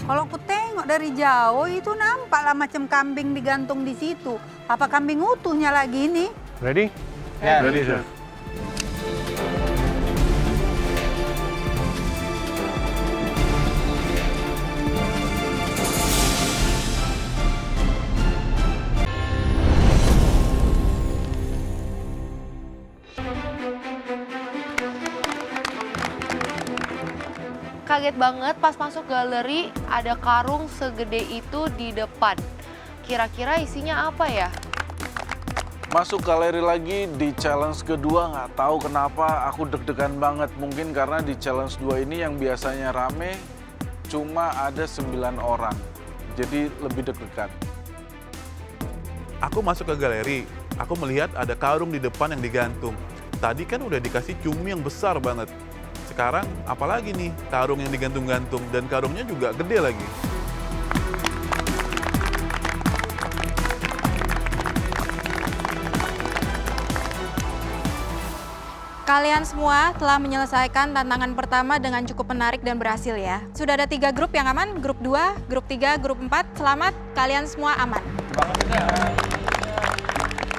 Kalau aku tengok dari jauh itu nampaklah macam kambing digantung di situ. Apa kambing utuhnya lagi nih? Ready? Ya. Ready, chef. Kaget banget pas masuk galeri ada karung segede itu di depan. Kira-kira isinya apa ya? Masuk galeri lagi di challenge kedua, nggak tahu kenapa aku deg-degan banget. Mungkin karena di challenge 2 ini yang biasanya rame cuma ada 9 orang. Jadi lebih deg-degan. Aku masuk ke galeri, aku melihat ada karung di depan yang digantung. Tadi kan udah dikasih cumi yang besar banget. Sekarang apalagi nih karung yang digantung-gantung dan karungnya juga gede lagi. Kalian semua telah menyelesaikan tantangan pertama dengan cukup menarik dan berhasil ya. Sudah ada 3 grup yang aman, grup 2, grup 3, grup 4. Selamat, kalian semua aman.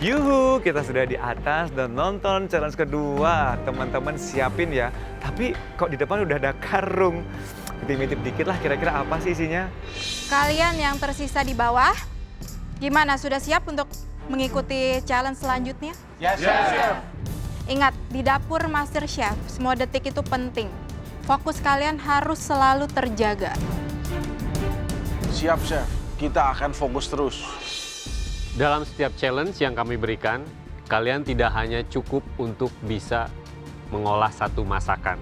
Yuhu, kita sudah di atas dan nonton challenge kedua. Teman-teman siapin ya. Tapi kok di depan udah ada karung. Intip-intip dikit lah kira-kira apa sih isinya. Kalian yang tersisa di bawah, gimana? Sudah siap untuk mengikuti challenge selanjutnya? Yes, chef. Ingat, di dapur Master Chef, semua detik itu penting. Fokus kalian harus selalu terjaga. Siap, chef. Kita akan fokus terus. Dalam setiap challenge yang kami berikan, kalian tidak hanya cukup untuk bisa mengolah satu masakan,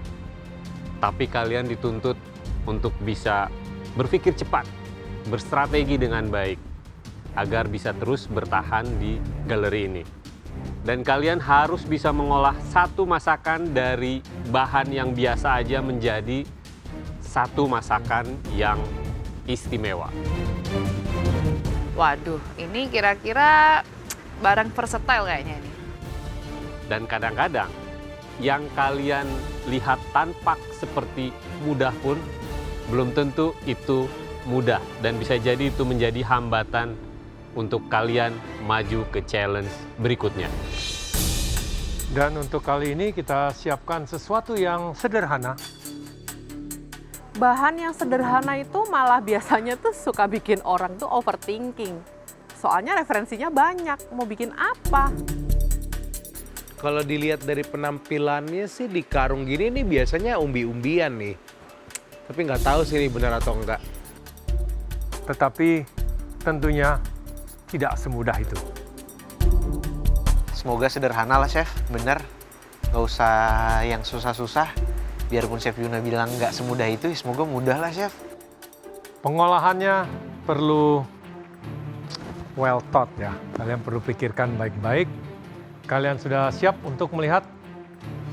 tapi kalian dituntut untuk bisa berpikir cepat, berstrategi dengan baik, agar bisa terus bertahan di galeri ini. Dan kalian harus bisa mengolah satu masakan dari bahan yang biasa aja menjadi satu masakan yang istimewa. Waduh, ini kira-kira barang versatile kayaknya nih. Dan kadang-kadang yang kalian lihat tampak seperti mudah pun belum tentu itu mudah. Dan bisa jadi itu menjadi hambatan untuk kalian maju ke challenge berikutnya. Dan untuk kali ini kita siapkan sesuatu yang sederhana. Bahan yang sederhana itu malah biasanya tuh suka bikin orang tuh overthinking. Soalnya referensinya banyak, mau bikin apa? Kalau dilihat dari penampilannya sih di karung gini nih biasanya umbi-umbian nih. Tapi nggak tahu sih ini benar atau enggak. Tetapi tentunya tidak semudah itu. Semoga sederhana lah, Chef. Bener. Nggak usah yang susah-susah. Biarpun Chef Yuna bilang nggak semudah itu, semoga mudah lah, Chef. Pengolahannya perlu well thought ya. Kalian perlu pikirkan baik-baik. Kalian sudah siap untuk melihat?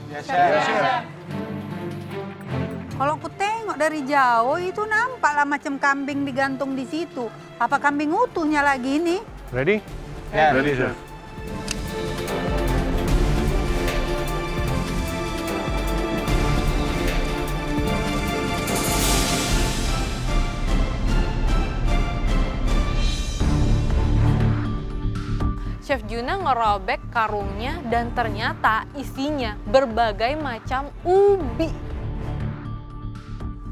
Yes, chef. Kalau aku tengok dari jauh itu nampaklah macam kambing digantung di situ. Apa kambing utuhnya lagi nih? Ready? Ya. Ready, chef. Chef Juna ngerobek karungnya dan ternyata isinya berbagai macam ubi.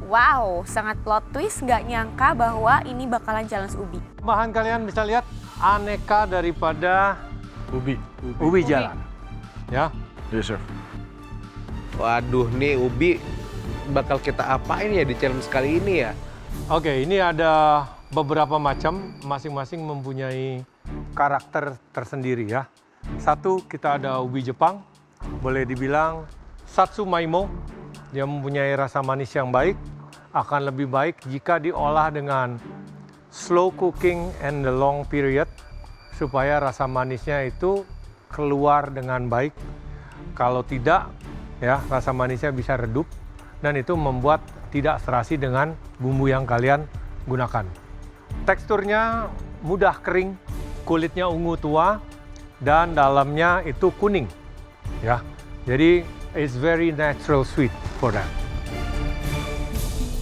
Wow, sangat plot twist, nggak nyangka bahwa ini bakalan challenge ubi. Bahan kalian bisa lihat aneka daripada ubi jalan. Ya. Yes, chef. Waduh, nih ubi bakal kita apain ya di challenge kali ini ya? Oke, ini ada beberapa macam, masing-masing mempunyai karakter tersendiri ya. Satu, kita ada ubi Jepang, boleh dibilang Satsumaimo. Dia mempunyai rasa manis yang baik, akan lebih baik jika diolah dengan slow cooking and the long period, supaya rasa manisnya itu keluar dengan baik. Kalau tidak, ya rasa manisnya bisa redup, dan itu membuat tidak serasi dengan bumbu yang kalian gunakan. Teksturnya mudah kering, kulitnya ungu tua, dan dalamnya itu kuning. Ya, jadi it's very natural sweet for that.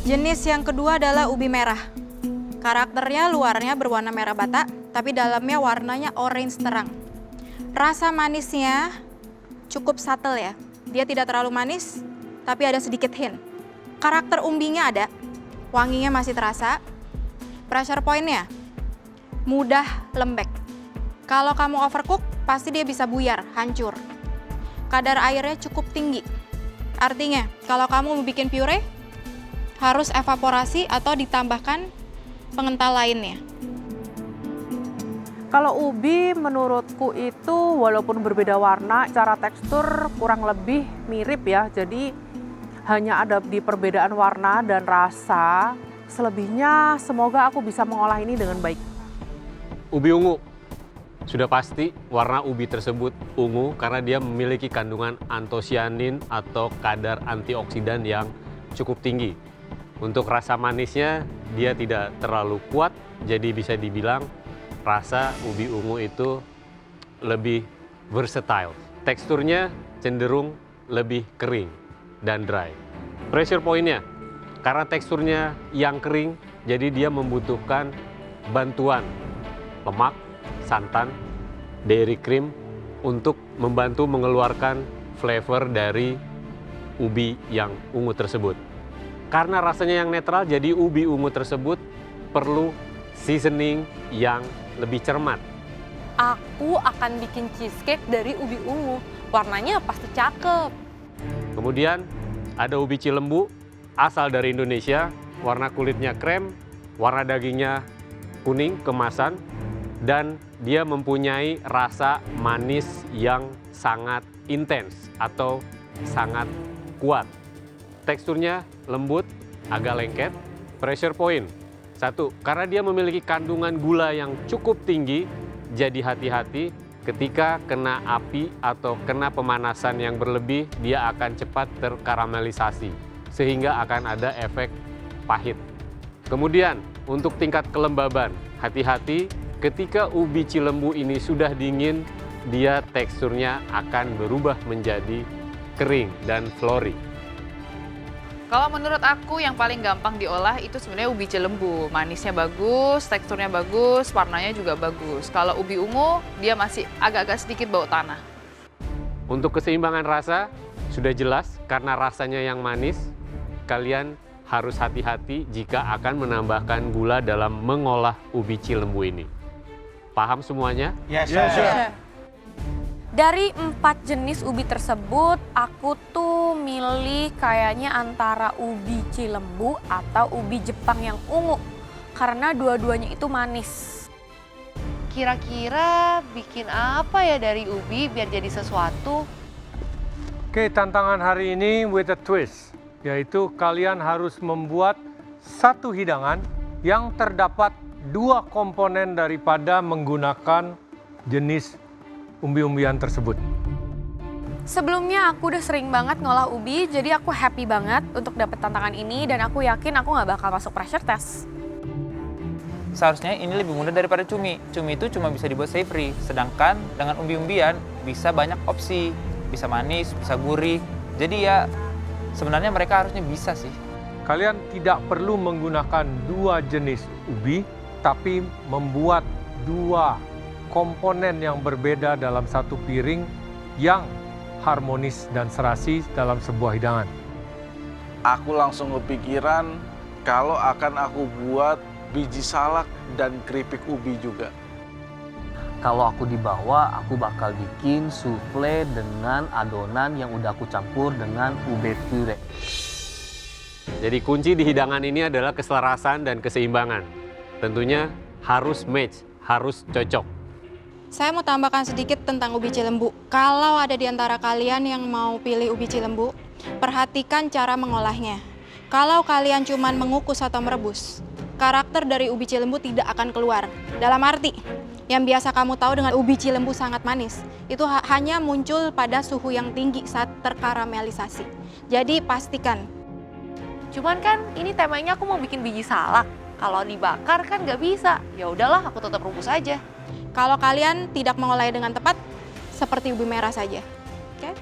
Jenis yang kedua adalah ubi merah. Karakternya luarnya berwarna merah bata, tapi dalamnya warnanya orange terang. Rasa manisnya cukup subtle ya. Dia tidak terlalu manis, tapi ada sedikit hint. Karakter umbinya ada, wanginya masih terasa. Pressure point-nya mudah lembek. Kalau kamu overcook, pasti dia bisa buyar, hancur. Kadar airnya cukup tinggi. Artinya, kalau kamu mau bikin puree, harus evaporasi atau ditambahkan pengental lainnya. Kalau ubi menurutku itu walaupun berbeda warna, secara tekstur kurang lebih mirip ya. Jadi hanya ada di perbedaan warna dan rasa. Selebihnya semoga aku bisa mengolah ini dengan baik. Ubi ungu. Sudah pasti warna ubi tersebut ungu karena dia memiliki kandungan antosianin atau kadar antioksidan yang cukup tinggi. Untuk rasa manisnya dia tidak terlalu kuat, jadi bisa dibilang rasa ubi ungu itu lebih versatile. Teksturnya cenderung lebih kering dan dry. Pressure point-nya, karena teksturnya yang kering, jadi dia membutuhkan bantuan lemak, santan, dairy cream untuk membantu mengeluarkan flavor dari ubi yang ungu tersebut. Karena rasanya yang netral, jadi ubi ungu tersebut perlu seasoning yang lebih cermat. Aku akan bikin cheesecake dari ubi ungu. Warnanya pasti cakep. Kemudian ada ubi cilembu asal dari Indonesia, warna kulitnya krem, warna dagingnya kuning kemasan, dan dia mempunyai rasa manis yang sangat intens atau sangat kuat. Teksturnya lembut, agak lengket. Pressure point. 1, karena dia memiliki kandungan gula yang cukup tinggi, jadi hati-hati ketika kena api atau kena pemanasan yang berlebih, dia akan cepat terkaramelisasi, sehingga akan ada efek pahit. Kemudian, untuk tingkat kelembaban, hati-hati ketika ubi cilembu ini sudah dingin, dia teksturnya akan berubah menjadi kering dan flory. Kalau menurut aku yang paling gampang diolah itu sebenarnya ubi cilembu. Manisnya bagus, teksturnya bagus, warnanya juga bagus. Kalau ubi ungu, dia masih agak-agak sedikit bau tanah. Untuk keseimbangan rasa, sudah jelas karena rasanya yang manis, kalian harus hati-hati jika akan menambahkan gula dalam mengolah ubi cilembu ini. Paham semuanya? Yes, Dari 4 jenis ubi tersebut, aku tuh milih kayaknya antara ubi cilembu atau ubi Jepang yang ungu. Karena dua-duanya itu manis. Kira-kira bikin apa ya dari ubi biar jadi sesuatu? Oke, tantangan hari ini with a twist, yaitu kalian harus membuat satu hidangan yang terdapat 2 komponen daripada menggunakan jenis umbi-umbian tersebut. Sebelumnya aku udah sering banget ngolah ubi, jadi aku happy banget untuk dapet tantangan ini dan aku yakin aku nggak bakal masuk pressure test. Seharusnya ini lebih mudah daripada cumi. Cumi itu cuma bisa dibuat savory, sedangkan dengan umbi-umbian bisa banyak opsi. Bisa manis, bisa gurih. Jadi ya sebenarnya mereka harusnya bisa sih. Kalian tidak perlu menggunakan 2 jenis ubi, tapi membuat 2 komponen yang berbeda dalam satu piring yang harmonis dan serasi dalam sebuah hidangan. Aku langsung kepikiran kalau akan aku buat biji salak dan keripik ubi juga. Kalau aku dibawa, aku bakal bikin souffle dengan adonan yang udah aku campur dengan ube puree. Jadi kunci di hidangan ini adalah keselarasan dan keseimbangan. Tentunya harus match, harus cocok. Saya mau tambahkan sedikit tentang ubi cilembu. Kalau ada di antara kalian yang mau pilih ubi cilembu, perhatikan cara mengolahnya. Kalau kalian cuma mengukus atau merebus, karakter dari ubi cilembu tidak akan keluar. Dalam arti, yang biasa kamu tahu dengan ubi cilembu sangat manis, itu hanya muncul pada suhu yang tinggi saat terkaramelisasi. Jadi pastikan. Cuman kan ini temanya aku mau bikin biji salak. Kalau dibakar kan nggak bisa. Ya udahlah, aku tetap rebus aja. Kalau kalian tidak mengolahnya dengan tepat, seperti ubi merah saja. Oke?